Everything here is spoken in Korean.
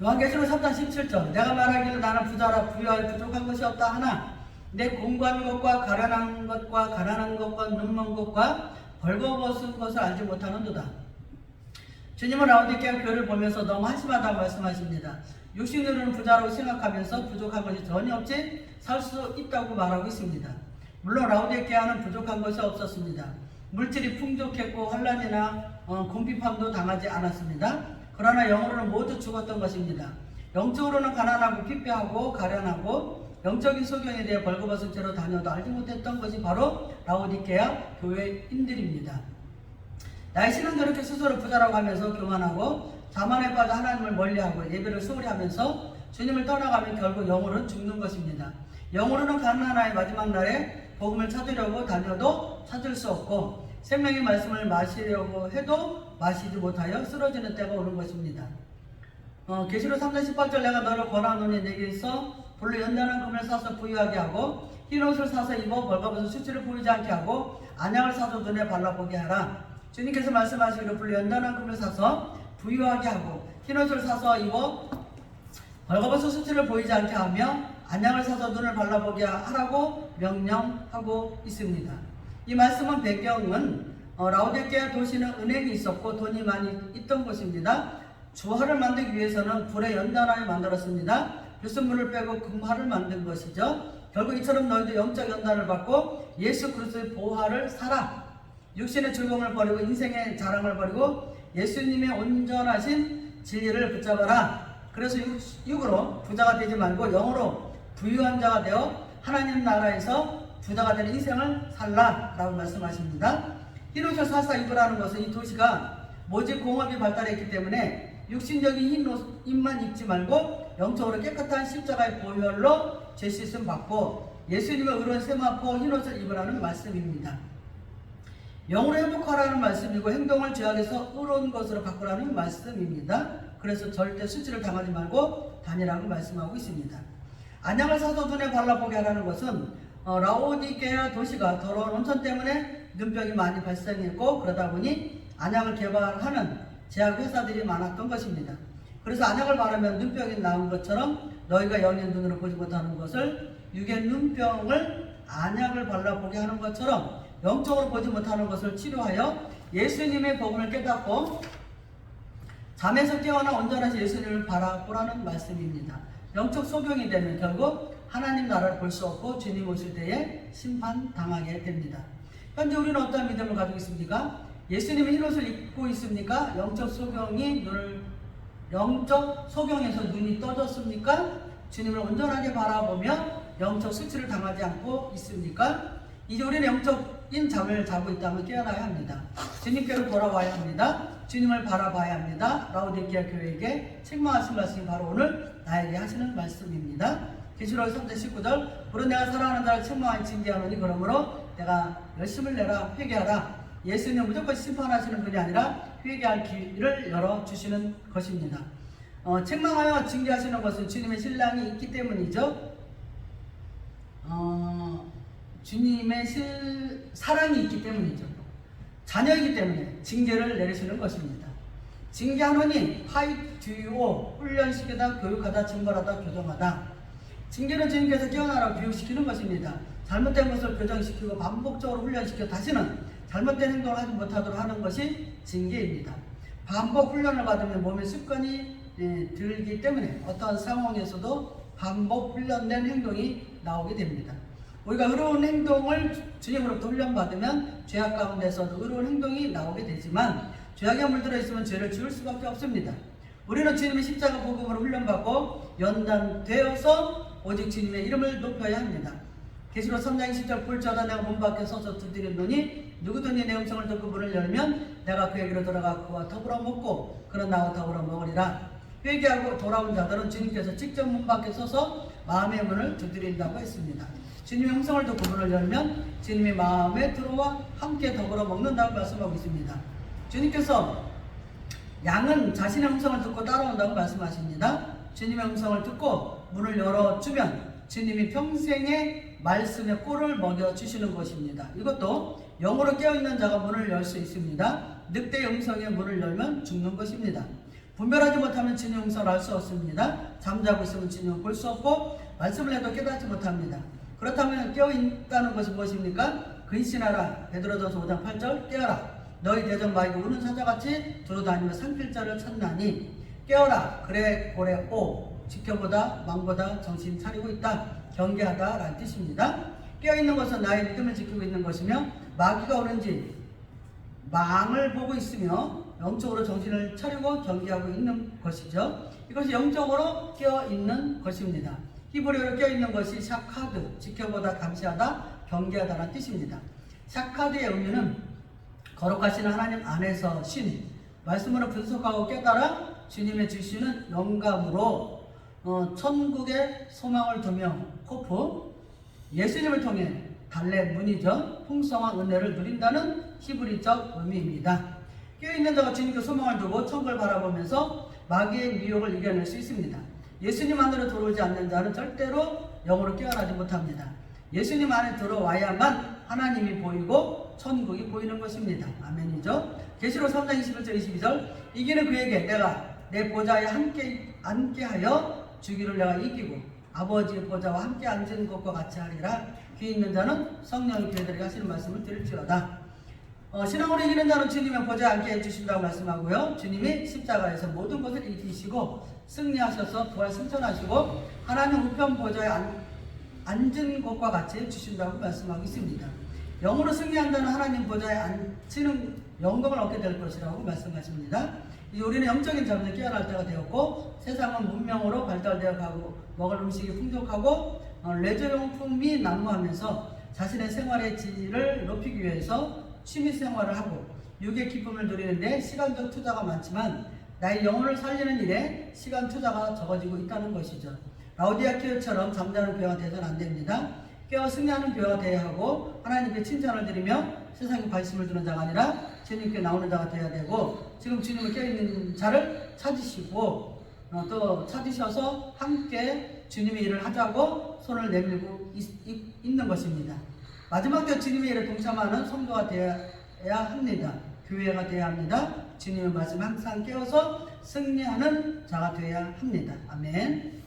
요한계시록 3장 17절 내가 말하기를 나는 부자라 부유하여 부족한 것이 없다 하나 내 공부한 것과 가련한 것과 가난한 것과 눈먼 것과 벌거벗은 것을 알지 못하는도다. 주님은 라오디게아 교회를 보면서 너무 한심하다고 말씀하십니다. 육신으로는 부자라고 생각하면서 부족한 것이 전혀 없이 살 수 있다고 말하고 있습니다. 물론 라오디게아는 부족한 것이 없었습니다. 물질이 풍족했고 환란이나 궁핍함도 당하지 않았습니다. 그러나 영으로는 모두 죽었던 것입니다. 영적으로는 가난하고 피폐하고 가련하고 영적인 소경에 대해 벌거벗은 채로 다녀도 알지 못했던 것이 바로 라오디게아 교회인들입니다. 나의 신은 그렇게 스스로 부자라고 하면서 교만하고 자만에 빠져 하나님을 멀리하고 예배를 소홀히 하면서 주님을 떠나가면 결국 영으로는 죽는 것입니다. 영으로는 가난하의 마지막 날에 복음을 찾으려고 다녀도 찾을 수 없고 생명의 말씀을 마시려고 해도 마시지 못하여 쓰러지는 때가 오는 것입니다. 계시록 3장 18절 내가 너를 권하노니 내게서 불로 연단한 금을 사서 부유하게 하고 흰옷을 사서 입어 벌거벗은 수치를 보이지 않게 하고 안약을 사서 눈에 발라보게 하라. 주님께서 말씀하시기를 불로 연단한 금을 사서 부유하게 하고 흰옷을 사서 입어 벌거벗은 수치를 보이지 않게 하며 안약을 사서 눈을 발라보게 하라고 명령하고 있습니다. 이 말씀은 배경은 라오디게아 도시는 은행이 있었고 돈이 많이 있던 곳입니다. 주화를 만들기 위해서는 불에 연단하여 만들었습니다. 불순물을 빼고 금화를 만든 것이죠. 결국 이처럼 너희도 영적 연단을 받고 예수 그리스도의 보화를 사라. 육신의 즐거움을 버리고 인생의 자랑을 버리고 예수님의 온전하신 진리를 붙잡아라. 그래서 육으로 부자가 되지 말고 영으로 부유한 자가 되어 하나님 나라에서 부자가 되는 인생을 살라 라고 말씀하십니다. 흰옷을 사서 입으라는 것은 이 도시가 모직 공업이 발달했기 때문에 육신적인 흰옷만 입지 말고 영적으로 깨끗한 십자가의 보혈로 죄 씻음 받고 예수님의 의로운 세마포 흰옷을 입으라는 말씀입니다. 영으로 회복하라는 말씀이고 행동을 죄악에서 의로운 것으로 바꾸라는 말씀입니다. 그래서 절대 수치를 당하지 말고 다니라고 말씀하고 있습니다. 안약을 사서 눈에 발라보게 하라는 것은 라오디게아 도시가 더러운 온천 때문에 눈병이 많이 발생했고 그러다 보니 안약을 개발하는 제약 회사들이 많았던 것입니다. 그래서 안약을 바르면 눈병이 나온 것처럼 너희가 영의 눈으로 보지 못하는 것을 육의 눈병을 안약을 발라보게 하는 것처럼 영적으로 보지 못하는 것을 치료하여 예수님의 복음을 깨닫고 잠에서 깨어나 온전하신 예수님을 바라보라는 말씀입니다. 영적 소경이 되면 결국 하나님 나라를 볼 수 없고 주님 오실 때에 심판당하게 됩니다. 현재 우리는 어떤 믿음을 가지고 있습니까? 예수님의 흰옷을 입고 있습니까? 영적 소경에서 눈이 떠졌습니까? 주님을 온전하게 바라보며 영적 수치를 당하지 않고 있습니까? 이제 우리는 영적인 잠을 자고 있다면 깨어나야 합니다. 주님께로 돌아와야 합니다. 주님을 바라봐야 합니다. 라오디게아 교회에게 책망하신 말씀이 바로 오늘 나에게 하시는 말씀입니다. 계시록 3장 19절 물은 내가 사랑하는 자를 책망하여 징계하노니 그러므로 내가 열심을 내라 회개하라. 예수님은 무조건 심판하시는 분이 아니라 회개할 길을 열어주시는 것입니다. 책망하여 징계하시는 것은 주님의 신랑이 있기 때문이죠. 주님의 사랑이 있기 때문이죠. 자녀이기 때문에 징계를 내리시는 것입니다. 징계하노니 파이듀오 훈련시키다 교육하다 징벌하다 교정하다. 징계는 주님께서 깨어나라고 교육시키는 것입니다. 잘못된 것을 교정시키고 반복적으로 훈련시켜 다시는 잘못된 행동을 하지 못하도록 하는 것이 징계입니다. 반복 훈련을 받으면 몸에 습관이 들기 때문에 어떠한 상황에서도 반복 훈련된 행동이 나오게 됩니다. 우리가 의로운 행동을 주님으로부터 훈련받으면 죄악 가운데서도 의로운 행동이 나오게 되지만 죄악에 물들어 있으면 죄를 지을 수밖에 없습니다. 우리는 주님의 십자가 복음으로 훈련받고 연단되어서 오직 주님의 이름을 높여야 합니다. 계시록 3장 20절 불자다 내가 문 밖에 서서 두드렸노니 누구든지 내 음성을 듣고 문을 열면 내가 그에게로 돌아가 그와 더불어 먹고 그는 나와 더불어 먹으리라. 회개하고 돌아온 자들은 주님께서 직접 문 밖에 서서 마음의 문을 두드린다고 했습니다. 주님의 음성을 듣고 문을 열면 주님의 마음에 들어와 함께 더불어 먹는다고 말씀하고 있습니다. 주님께서 양은 자신의 음성을 듣고 따라온다고 말씀하십니다. 주님의 음성을 듣고 문을 열어주면 주님이 평생의 말씀의 꿀을 먹여주시는 것입니다. 이것도 영으로 깨어있는 자가 문을 열 수 있습니다. 늑대의 음성에 문을 열면 죽는 것입니다. 분별하지 못하면 주님 음성을 알 수 없습니다. 잠자고 있으면 주님을 볼 수 없고 말씀을 해도 깨닫지 못합니다. 그렇다면 깨어있다는 것은 무엇입니까? 근신하라. 베드로전서 5장 8절 깨어라. 너희 대적 마귀가 우는 사자같이 두루다니며 삼킬 자를 찾나니 깨어라. 그래 고래 오 지켜보다 망보다 정신 차리고 있다. 경계하다 라는 뜻입니다. 깨어있는 것은 나의 믿음을 지키고 있는 것이며 마귀가 오는지 망을 보고 있으며 영적으로 정신을 차리고 경계하고 있는 것이죠. 이것이 영적으로 깨어있는 것입니다. 히브리어로 깨어있는 것이 샤카드, 지켜보다, 감시하다, 경계하다라는 뜻입니다. 샤카드의 의미는 거룩하신 하나님 안에서 신, 말씀으로 분석하고 깨달아 주님의 주시는 영감으로 천국의 소망을 두며 호프, 예수님을 통해 달래 문이죠. 풍성한 은혜를 누린다는 히브리적 의미입니다. 깨어있는 자가 주님께 소망을 두고 천국을 바라보면서 마귀의 미혹을 이겨낼 수 있습니다. 예수님 안으로 들어오지 않는 자는 절대로 영으로 깨어나지 못합니다. 예수님 안에 들어와야만 하나님이 보이고 천국이 보이는 것입니다. 아멘이죠. 계시록 3장 21절 22절 이기는 그에게 내가 내 보좌에 함께 앉게하여 주기를 내가 이기고 아버지의 보좌와 함께 앉은 것과 같이 하리라. 귀 있는 자는 성령이 그들에게 하시는 말씀을 들을지어다. 신앙으로 이기는 자는 주님의 보좌에 앉게 해주신다고 말씀하고요. 주님이 십자가에서 모든 것을 이기시고 승리하셔서 부활 승천하시고 하나님 우편 보좌에 앉은 것과 같이 해주신다고 말씀하고 있습니다. 영으로 승리한 자는 하나님 보좌에 앉히는 영광을 얻게 될 것이라고 말씀하십니다. 이제 우리는 영적인 자문에 깨어날 때가 되었고 세상은 문명으로 발달되어 가고 먹을 음식이 풍족하고 레저용품이 난무하면서 자신의 생활의 질을 높이기 위해서 취미생활을 하고 육의 기쁨을 누리는데 시간적 투자가 많지만 나의 영혼을 살리는 일에 시간 투자가 적어지고 있다는 것이죠. 라오디아키오처럼 잠자는 교회가 되서는 안 됩니다. 깨어 승리하는 교회가 되어야 하고 하나님께 칭찬을 드리며 세상에 관심을 두는 자가 아니라 주님께 나오는 자가 되어야 되고 지금 주님을 깨어있는 자를 찾으시고 또 찾으셔서 함께 주님의 일을 하자고 손을 내밀고 있는 것입니다. 마지막 때 주님의 일에 동참하는 성도가 되어야 합니다. 교회가 되어야 합니다. 주님의 말씀 항상 깨어서 승리하는 자가 되어야 합니다. 아멘.